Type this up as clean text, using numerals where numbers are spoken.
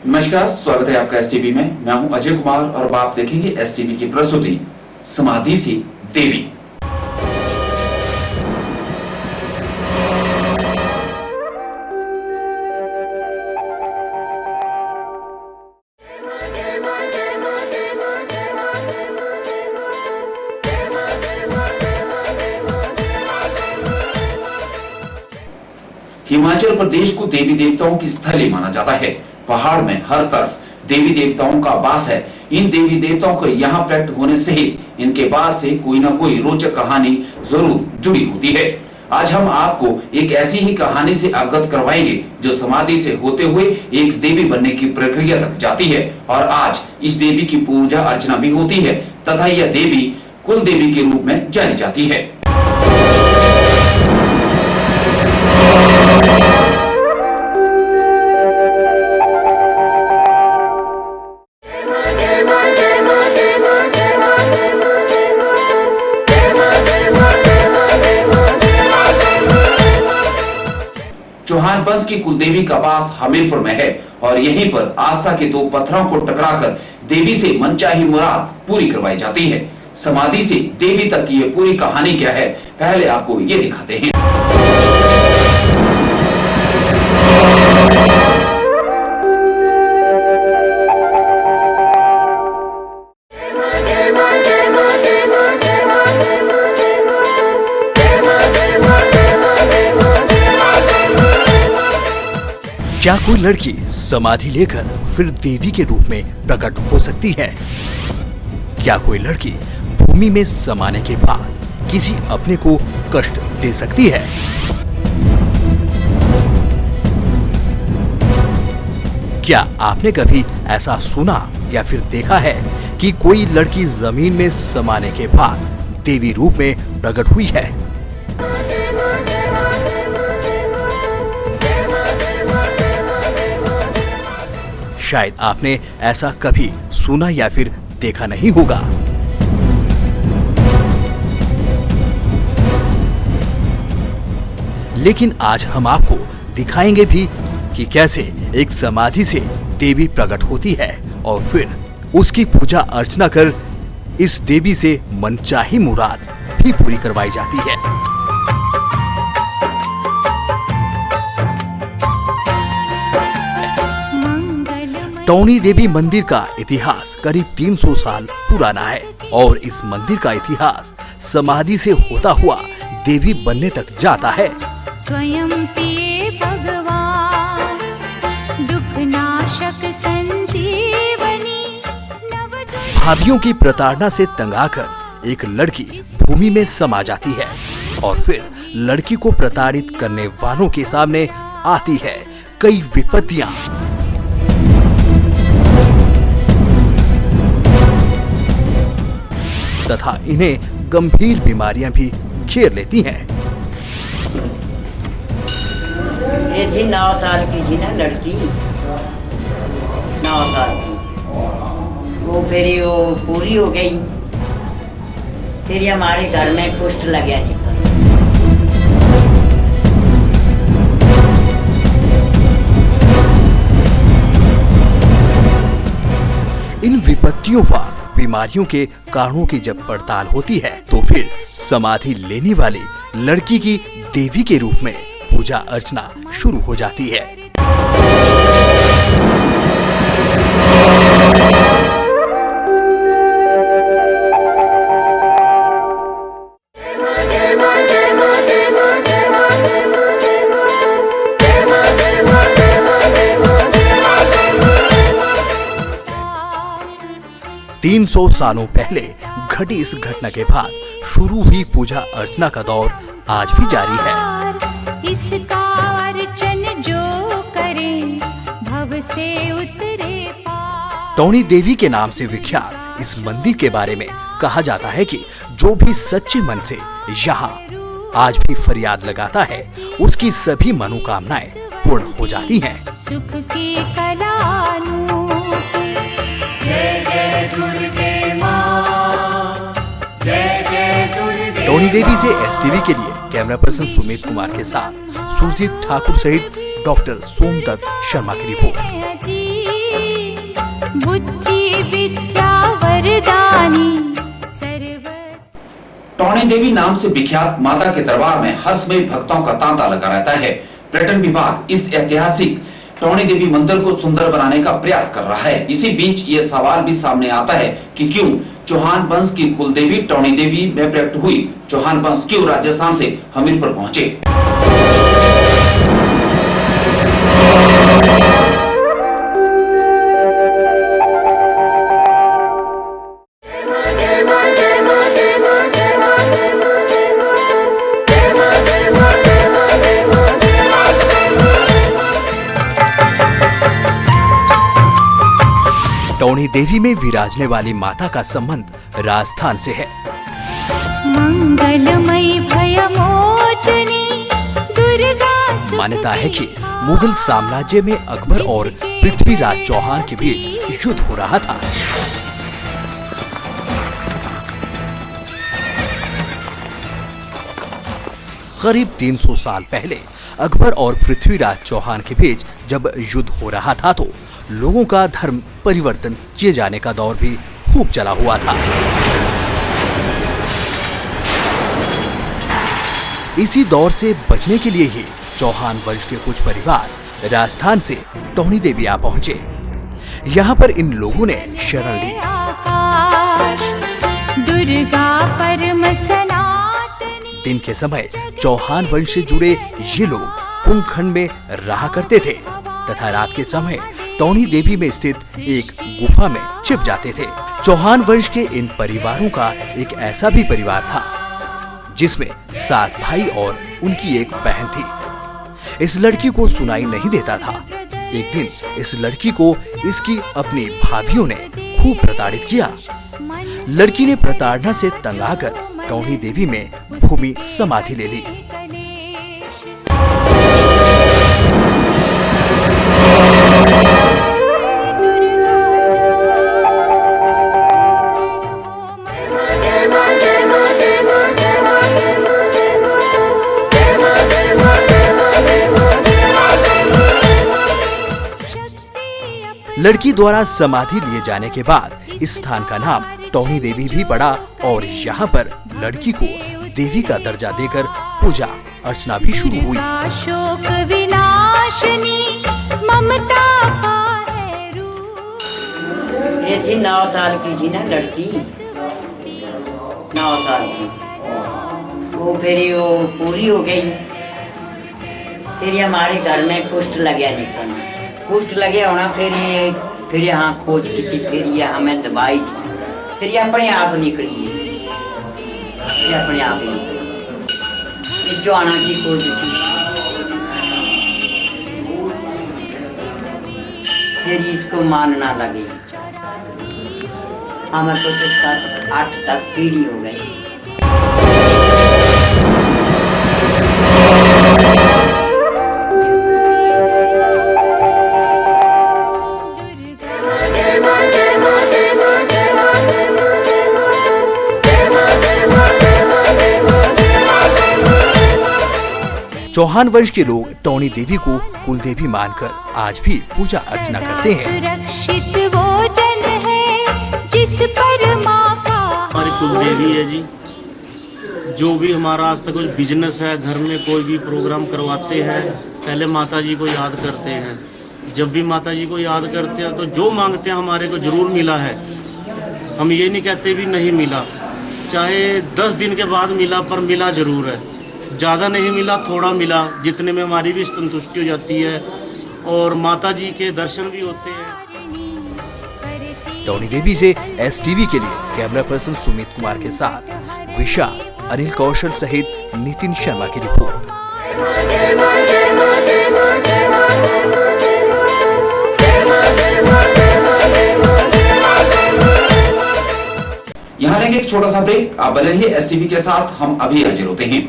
नमस्कार, स्वागत है आपका एसटीवी में। मैं हूं अजय कुमार और अब आप देखेंगे एसटीवी की प्रस्तुति समाधि से देवी। हिमाचल प्रदेश को देवी देवताओं की स्थली माना जाता है। पहाड़ में हर तरफ देवी देवताओं का वास है। इन देवी देवताओं के यहाँ प्रकट होने से ही इनके वास से कोई ना कोई रोचक कहानी जरूर जुड़ी होती है। आज हम आपको एक ऐसी ही कहानी से अवगत करवाएंगे जो समाधि से होते हुए एक देवी बनने की प्रक्रिया तक जाती है और आज इस देवी की पूजा अर्चना भी होती है तथा यह देवी कुल देवी के रूप में जानी जाती है। चौहान वंश की कुलदेवी का वास हमीरपुर में है और यहीं पर आस्था के दो पत्थरों को टकराकर देवी से मनचाही मुराद पूरी करवाई जाती है। समाधि से देवी तक की ये पूरी कहानी क्या है, पहले आपको ये दिखाते हैं। क्या कोई लड़की समाधि लेकर फिर देवी के रूप में प्रकट हो सकती है? क्या कोई लड़की भूमि में समाने के बाद किसी अपने को कष्ट दे सकती है? क्या आपने कभी ऐसा सुना या फिर देखा है कि कोई लड़की जमीन में समाने के बाद देवी रूप में प्रकट हुई है? शायद आपने ऐसा कभी सुना या फिर देखा नहीं होगा। लेकिन आज हम आपको दिखाएंगे भी कि कैसे एक समाधि से देवी प्रकट होती है और फिर उसकी पूजा अर्चना कर इस देवी से मनचाही मुराद भी पूरी करवाई जाती है। टौणी देवी मंदिर का इतिहास करीब 300 साल पुराना है और इस मंदिर का इतिहास समाधि से होता हुआ देवी बनने तक जाता है। स्वयं पिए भगवान दुख नाशक संजीवनी। भाभियों की प्रताड़ना से तंग आकर एक लड़की भूमि में समा जाती है और फिर लड़की को प्रताड़ित करने वालों के सामने आती है कई विपत्तियां। तथा इन्हें गंभीर बीमारियां भी घेर लेती हैं। ये थी 9 साल की थी ना लड़की, 9 साल की। वो फिर वो पूरी हो गई, फिर हमारे घर में कुष्ठ लग गया नहीं। इन विपत्तियों व बीमारियों के कारणों की जब पड़ताल होती है तो फिर समाधि लेने वाली लड़की की देवी के रूप में पूजा अर्चना शुरू हो जाती है। तीन 300 सालों पहले घटी इस घटना के बाद शुरू हुई पूजा अर्चना का दौर आज भी जारी है। इसका अर्चन जो करे भव से उतरे पार। टौणी देवी के नाम से विख्यात इस मंदिर के बारे में कहा जाता है कि जो भी सच्चे मन से यहाँ आज भी फरियाद लगाता है उसकी सभी मनोकामनाएं पूर्ण हो जाती हैं। सुख की कलानूप जय जय दुर्गे माँ, जय जय दुर्गे। टौणी देवी से एसटीवी के लिए कैमरा पर्सन सुमित कुमार के साथ सुरजीत ठाकुर सहित डॉक्टर सोमदत्त शर्मा की रिपोर्ट। बुद्धि विद्या वरदानी सर्व। टौणी देवी नाम से विख्यात माता के दरबार में हर समय भक्तों का तांता लगा रहता है। पर्यटन विभाग इस ऐतिहासिक टौणी देवी मंदिर को सुंदर बनाने का प्रयास कर रहा है। इसी बीच ये सवाल भी सामने आता है कि क्यों चौहान वंश की कुलदेवी टौणी देवी में प्रकट हुई चौहान वंश क्यों राजस्थान से हमीरपुर पहुंचे। टौणी देवी में विराजने वाली माता का संबंध राजस्थान से है। मंगलमयी भयमोचनी दुर्गा। मान्यता है कि मुगल साम्राज्य में अकबर और पृथ्वीराज चौहान के बीच युद्ध हो रहा था। करीब 300 साल पहले अकबर और पृथ्वीराज चौहान के बीच जब युद्ध हो रहा था तो लोगों का धर्म परिवर्तन किए जाने का दौर भी खूब चला हुआ था। इसी दौर से बचने के लिए ही चौहान वंश के कुछ परिवार राजस्थान से टौणी देवी आ पहुंचे। यहाँ पर इन लोगों ने शरण ली। दुर्गा परम सनातनी। दिन के समय चौहान वंश से जुड़े ये लोग कुंभखंड में रहा करते थे तथा रात के समय टौणी देवी में स्थित एक गुफा में छिप जाते थे। चौहान वंश के इन परिवारों का एक ऐसा भी परिवार था जिसमें 7 भाई और उनकी एक बहन थी। इस लड़की को सुनाई नहीं देता था। एक दिन इस लड़की को इसकी अपनी भाभियों ने खूब प्रताड़ित किया। लड़की ने प्रताड़ना से तंग आकर टौणी देवी में भूमि समाधि ले ली। लड़की द्वारा समाधि लिए जाने के बाद इस स्थान का नाम टौणी देवी भी पड़ा और यहाँ पर लड़की को देवी का दर्जा देकर पूजा अर्चना भी शुरू हुई। शोक विनाशिनी ममता का है रूप। ये थी 9 साल की थी ना लड़की, 9 साल की। वो फिर वो पूरी हो गई। फिर हमारे घर में कुष्ठ लगे निकलना, कुष्ठ लगे होना। फिर यहाँ खोज की थी, फिर ये हमें दवाई थी, फिर ये अपने आप निकली। ये अपने आप ही निकली। जो आना की खोज थी। फिर इसको मानना लगी। हमें तो 8-10 पीढ़ी हो गई। चौहान वंश के लोग टौणी देवी को कुल देवी मानकर आज भी पूजा अर्चना करते हैं। सुरक्षित वो जन है जिस पर माँ का हमारी कुल देवी है जी। जो भी हमारा आज तक कोई बिजनेस है, घर में कोई भी प्रोग्राम करवाते हैं, पहले माता जी को याद करते हैं। जब भी माता जी को याद करते हैं तो जो मांगते हैं हमारे को जरूर मिला है। हम ये नहीं कहते भी नहीं मिला, चाहे 10 दिन के बाद मिला, पर मिला जरूर है। ज़्यादा नहीं मिला, थोड़ा मिला, जितने में हमारी भी संतुष्टि हो जाती है और माता जी के दर्शन भी होते हैं। टौणी देवी से STV के लिए कैमरा पर्सन सुमित कुमार के साथ विशाल, अनिल कौशल सहित नितिन शर्मा की रिपोर्ट। यहाँ लेंगे एक छोटा सा ब्रेक। आप बने रहिए STV के साथ, हम अभी हाजिर होते हैं।